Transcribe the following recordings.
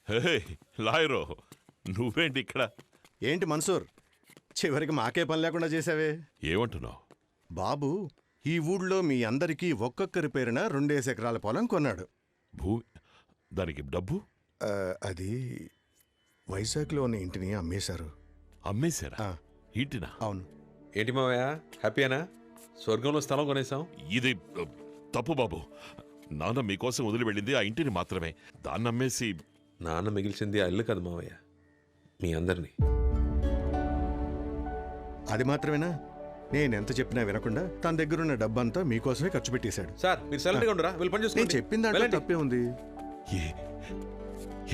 హే లాయరో, నువ్వేంటి ఇక్కడ? ఏంటి మన్సూర్, చివరికి మాకే పని లేకుండా చేసావే. ఏమంటున్నావు? బాబు ఈ ఊళ్ళో మీ అందరికీ ఒక్కొక్కరి పేరున 2 ఎకరాల పొలం కొన్నాడు. భూమి, దానికి డబ్బు? అది వైజాగ్లో ఉన్న ఇంటిని అమ్మేశారు. అమ్మేశారా? ఇంటినా? అవును. ఏంటి మావయ్య, హ్యాపీయేనా? స్వర్గంలో స్థలం కొనేసాం. ఇది తప్పు బాబు. నాన్న మీకోసం వదిలి వెళ్ళింది ఆ ఇంటిని మాత్రమే. దాన్ని అమ్మేసి నాన్న మిగిల్చింది ఆ ఇల్లు కదా మావయ్య, మీ అందరినీ. అది మాత్రమేనా? నేనెంత చెప్పినా వినకుండా తన దగ్గరున్న డబ్బంతా మీకోసమే ఖర్చు పెట్టేశాడు. సార్ మీరు సైలెంట్గా ఉండరా, వీళ్ళు పని నేను చేసుకోండి. చెప్పిన దాంట్లో తప్పే ఉంది.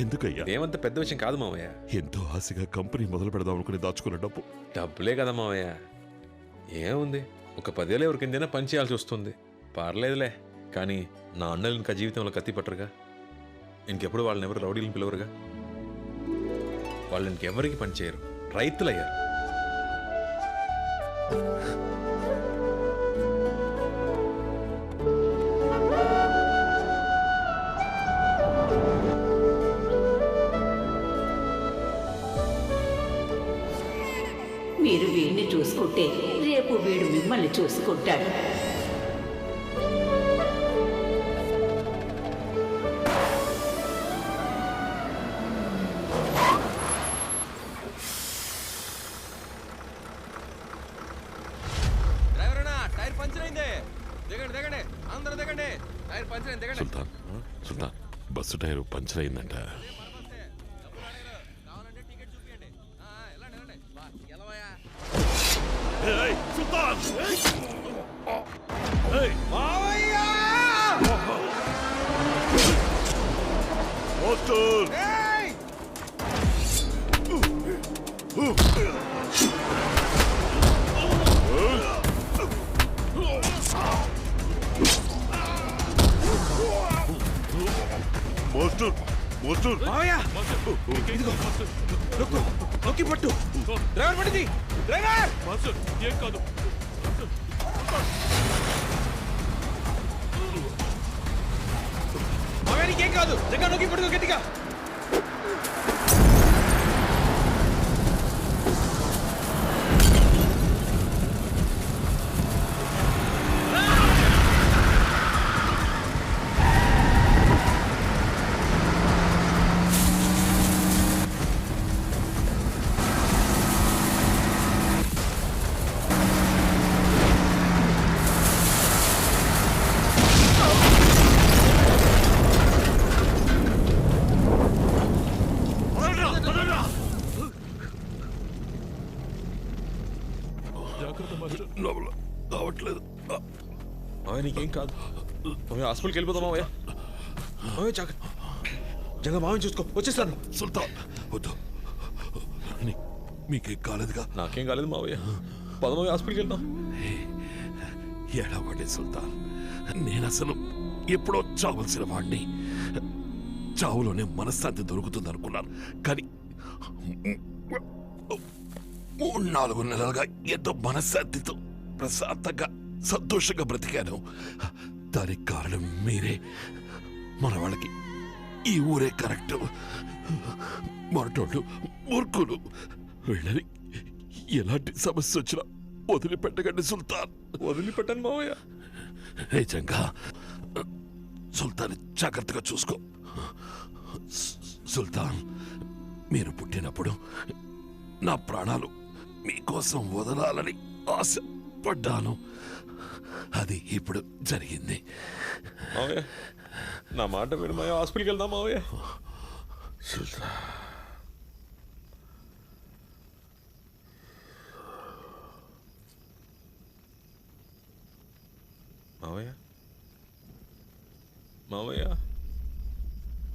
ఎందుకయ్యా? ఏమంత పెద్ద విషయం కాదు మావయ్య. ఎంతో ఆశగా కంపెనీ మొదలు పెడదాం అనుకుని దాచుకున్న డబ్బు. డబ్బులే కదా మావయ్య, ఏముంది, ఒక 10 ఏళ్ళు ఎవరికిందైనా పని చేయాల్సి వస్తుంది. పర్లేదులే, కానీ నా అన్నలు ఇంకా జీవితంలో కత్తి పట్టరుగా. ఇంకెప్పుడు వాళ్ళని ఎవరు రౌడీలను పిలవరుగా. వాళ్ళు ఇంకెవరికి పని చేయరు, రైతులయ్యారు. మీరు వీడిని చూసుకుంటే రేపు వీడు మిమ్మల్ని చూసుకుంటాడు. సుల్తాన్, సుల్తాన్, బస్సు టైరు పంచర్ అయిందంట. సుల్తాన్! మోస్టర్, మోస్టర్! నొక్కి పట్టు, డ్రైవర్ పడింది, డ్రైవర్! ఏం కాదు. నీకేం కాదు, దగ్గర నొక్కి పట్టుకో గట్టిగా. రావట్లేదు. నీకేం కాదు, హాస్పిటల్కి వెళ్ళిపోతాం మావయ్య. జగ మావయ్య చూసుకో, వచ్చేస్తాను. సుల్తాన్ వద్దు, మీకేం కాలేదుగా? నాకేం కాలేదు మావయ్య, పదమావయ్య హాస్పిటల్కి వెళ్తాం. ఏడవడే సుల్తాన్, నేను అసలు ఎప్పుడో చావలసిన వాడిని. చావులోనే మనశ్శాంతి దొరుకుతుంది అనుకున్నాను, కానీ 3-4 నెలలుగా ఎంతో మనశ్శాంతితో ప్రశాంతంగా సంతోషంగా బ్రతికాను. దానికి కారణం మీరే. మన వాళ్ళకి ఈ ఊరే కరెక్ట్. మరటోళ్ళు మూర్ఖులు. వీళ్ళని ఎలాంటి సమస్య వచ్చినా వదిలిపెట్టకండి సుల్తాన్. వదిలిపెట్టాను మావయ్య. నిజంగా సుల్తాన్ జాగ్రత్తగా చూసుకో. సుల్తాన్, మీరు పుట్టినప్పుడు నా ప్రాణాలు మీకోసం వదలాలని ఆశపడ్డాను. అది ఇప్పుడు జరిగింది. మావయ్య నా మాట విను మావయ్య, హాస్పిటల్కి వెళ్దాం మావయ్య. సుల్తాన్, మావయ్య, మావయ్య,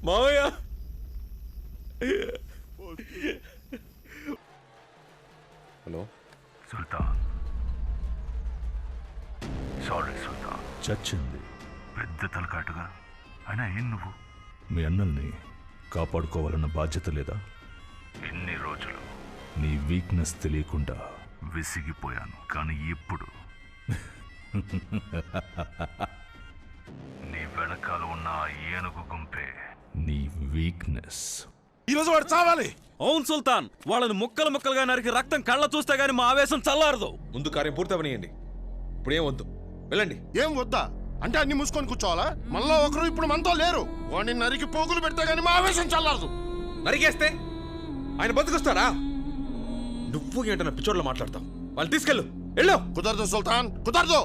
మావయ్య. హలో సుల్తాన్, సారీ సుల్తాన్. చచ్చింది. పెద్ద తలకాటుగా అయినా ఏం నువ్వు? మీ అన్నల్ని కాపాడుకోవాలన్న బాధ్యత లేదా? ఎన్ని రోజులు నీ వీక్నెస్ తెలియకుండా విసిగిపోయాను, కానీ ఇప్పుడు నీ వెనకాల ఉన్న ఆ ఏనుగు గుంపే నీ వీక్నెస్. ఈరోజు వాడు చావాలి. అవును సుల్తాన్, వాళ్ళని ముక్కలు ముక్కలుగా నరికి రక్తం కళ్ళ చూస్తే గానీ మా ఆవేశం చల్లారదు. ముందు కార్యం పూర్తి అవనియండి. ఇప్పుడేం వద్దు, వెళ్ళండి. ఏం వద్దా అంటే అన్ని మూసుకొని కూర్చోవాలా? మనలో ఒకరు ఇప్పుడు మనతో లేరు. వాడిని నరికి పోగులు పెడితే గానీ మా ఆవేశం చల్లారదు. నరికేస్తే ఆయన బతుకొస్తాడా? నువ్వు ఏంటన్నా పిచ్చోడ్లో మాట్లాడతావు? వాళ్ళు తీసుకెళ్ళు, వెళ్ళు. కుదరదు సుల్తాన్, కుదరదు.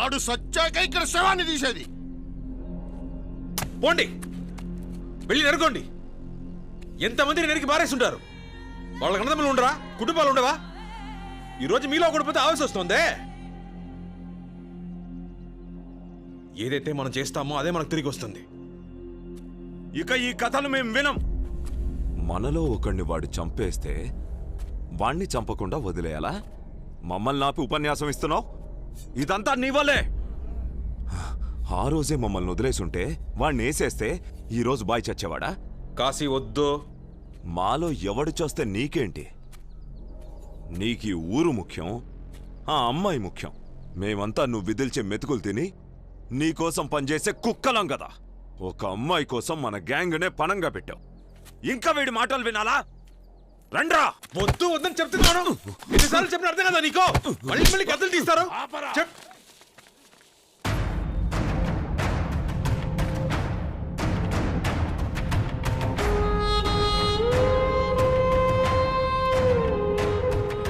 ఆడు సచ్చాక ఇక్కడ శవాన్ని తీసేది. పోండి, వెళ్ళి నరుకోండి. ఎంతమందిని నరికి పారేస్తుంటారు. వాళ్ళ అన్నదమ్ములు ఉండరా? కుటుంబాలు ఉండవా? ఈరోజు మీలో ఒకటిపోతే ఆవేశం వస్తుందే. ఏదైతే మనం చేస్తామో అదే మనకు తిరిగి వస్తుంది. ఇక ఈ కథను మేము వినం. మనలో ఒకడిని వాడు చంపేస్తే వాణ్ణి చంపకుండా వదిలేయాలా? మమ్మల్ని ఆపి ఉపన్యాసం ఇస్తున్నావు? ఇదంతా నీ వల్లే. ఆ రోజే మమ్మల్ని వదిలేసుంటే వాణ్ణి వేసేస్తే ఈరోజు బాయ్ చచ్చేవాడా? కాశీ వద్దు. మాలో ఎవడు చేస్తే నీకేంటి? నీకీ ఊరు ముఖ్యం, ఆ అమ్మాయి ముఖ్యం. మేమంతా నువ్వు విదిల్చే మెతుకులు తిని నీకోసం పనిచేసే కుక్కలం కదా. ఒక అమ్మాయి కోసం మన గ్యాంగ్నే పణంగా పెట్టావు. ఇంకా వీడి మాటలు వినాలా? రండ్రా. వద్దు వద్దని చెప్తున్నాను. ఎన్నిసార్లు చెప్పిన అర్థం కదా నీకో? మళ్ళీ మళ్ళీ కథలు తీస్తారు. చెప్.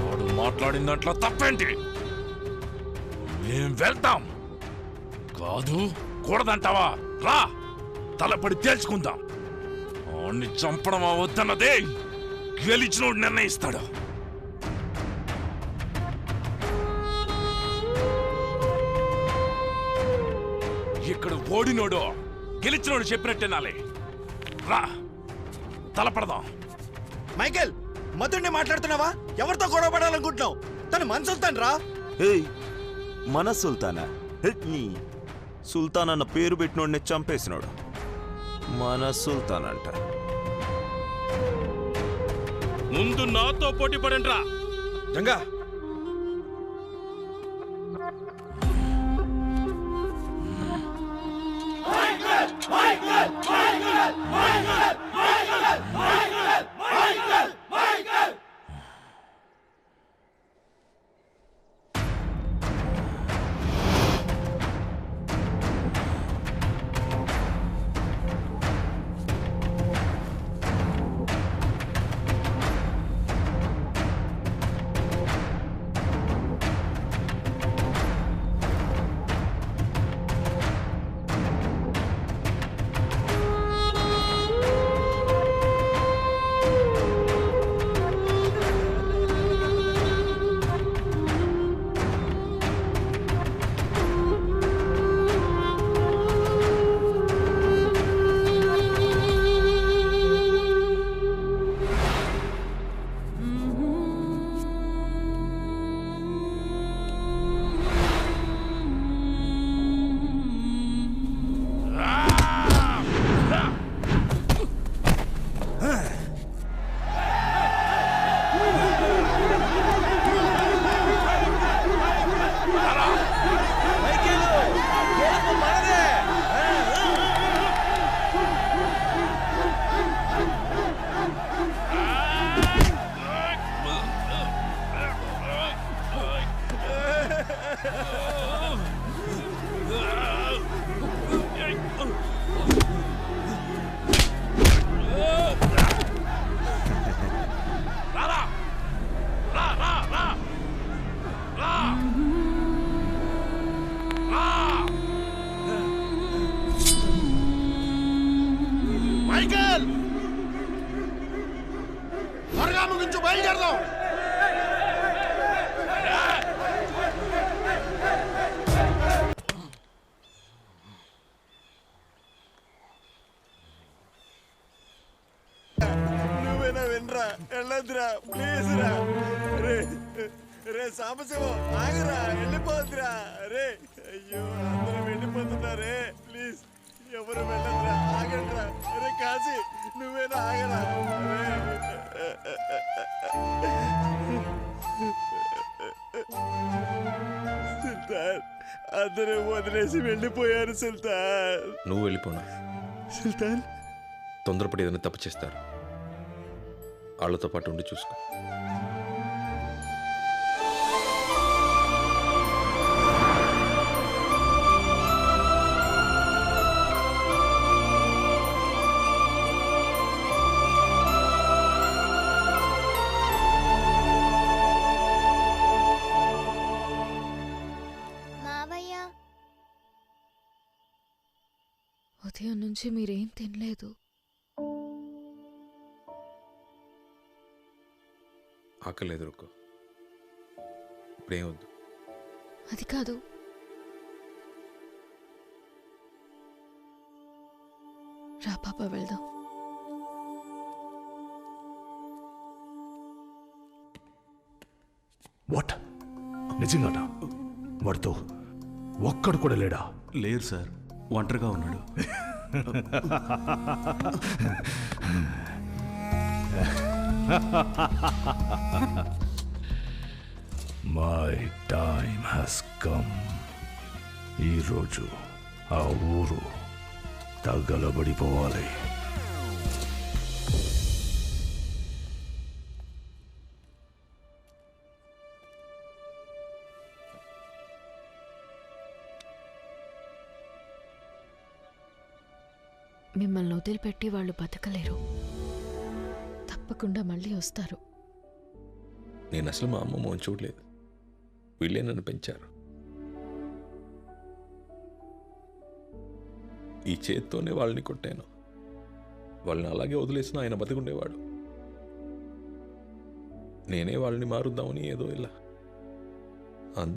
వాడు మాట్లాడిన దాంట్లో తప్పేంటి? మేం వెళ్తాం. కాదు కూడదంటావా? రా, తలపడి తేల్చుకుందాం. వాణ్ణి చంపడం అవద్దన్నదే గెలిచినోడు నిర్ణయిస్తాడు. ఇక్కడ ఓడినోడు గెలిచినోడు చెప్పినట్టేనాలే. రా, తలపడదాం. మైకేల్, మధుడిని మాట్లాడుతున్నావా? ఎవరితో గొడవ పడాలనుకుంటున్నావు? తను మన సుల్తాన్ రా. ఏయ్, మన సుల్తానా? సుల్తాన్ అన్న పేరు పెట్టినోడిని చంపేసినోడు మన సుల్తాన్ అంట. ముందు నాతో పోటీ పడండి రా. జంగా, మైకేల్, త్వరగా ముగించు, బయలుదేరదాం. నువ్వేనా వినరా? వెళ్ళొద్దురా ప్లీజ్ రా. రే రే సాంబశివం, ఆగరా, వెళ్ళిపోద్దురా. రే అయ్యో, అందరం వెళ్ళిపోతున్నారే. ప్లీజ్ ఎవరు వెళ్ళొద్దురా, ఆగండిరా. రే కాశీ, నువ్వేనా ఆగరా. సుల్తాన్, అందరూ వదిలేసి వెళ్ళిపోయారు సుల్తాన్. నువ్వు వెళ్ళిపోనా? సుల్తాన్, తొందరపడి ఏదైనా తప్పు చేస్తారు. వాళ్ళతో పాటు ఉండి చూసుకో. మావయ్య ఉదయం నుంచి మీరేం తినలేదు. ఆకలేదు రుక్కో, ఇప్పుడేం వద్దు. అది కాదు, రా పాప వెళ్దాం. వాట్? నిజంగానా? వాడితో ఒక్కడు కూడా లేడా? లేరు సార్, ఒంటరిగా ఉన్నాడు. My time has come. ఈరోజు ఆ ఊరు తగలబడిపోవాలి. మిమ్మల్ని వదిలిపెట్టి వాళ్ళు బతకలేరు. తప్పకుండా మళ్ళీ వస్తారు. నేను అసలు మా అమ్మ మోహన్ చూడలేదు, వీళ్ళే నన్ను పెంచారు. ఈ చేత్తోనే వాళ్ళని కొట్టాను. వాళ్ళని అలాగే వదిలేసిన ఆయన బతికుండేవాడు. నేనే వాళ్ళని మారుద్దామని ఏదో ఇలా